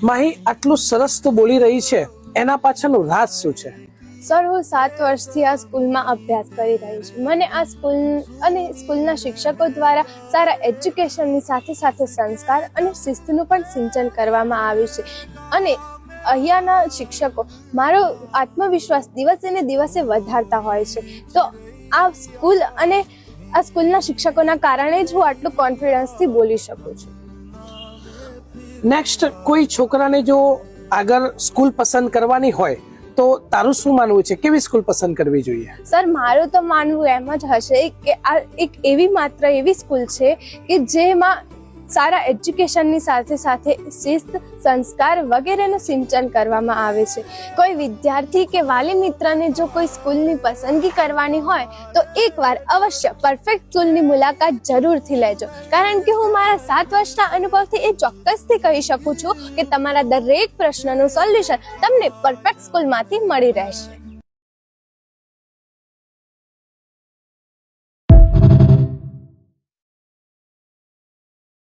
માહી આટલું સરસ તો બોલી રહી છે, એના પાછળનું રાજ શું છે? સર, હું 7 વર્ષથી આ સ્કૂલમાં અભ્યાસ કરી રહી છું. મને આ સ્કૂલ અને સ્કૂલના શિક્ષકો દ્વારા સારા એજ્યુકેશનની સાથે સાથે સંસ્કાર અને શિસ્તનું પણ સિંચન કરવામાં આવ્યું છે. અને અહીંયાના શિક્ષકો મારો આત્મવિશ્વાસ દિવસે ને દિવસે વધારતા હોય છે. તો આ સ્કૂલ અને આ સ્કૂલના શિક્ષકોના કારણે જ હું આટલું કોન્ફિડન્સથી બોલી શકું છું. નેક્સ્ટ, કોઈ છોકરાને જો આગળ સ્કૂલ પસંદ કરવાની હોય તો તારું શું માનવું છે, કેવી સ્કૂલ પસંદ કરવી જોઈએ? સર, મારું તો માનવું એમ જ હશે કે આ એક માત્ર એવી સ્કૂલ છે કે જેમાં સારા એજ્યુકેશનની સાથે સાથે શિસ્ત, સંસ્કાર વગેરેનું સિંચન કરવામાં આવે છે. કોઈ વિદ્યાર્થી કે વાલી મિત્રને જો કોઈ સ્કૂલની પસંદગી કરવાની હોય તો એકવાર અવશ્ય પરફેક્ટ સ્કૂલની મુલાકાત જરૂરથી લેજો. કારણ કે હું મારા 7 વર્ષના અનુભવથી એ ચોક્કસથી કહી શકું છું કે તમારા દરેક પ્રશ્નનું સોલ્યુશન તમને પરફેક્ટ સ્કૂલમાંથી મળી રહેશે.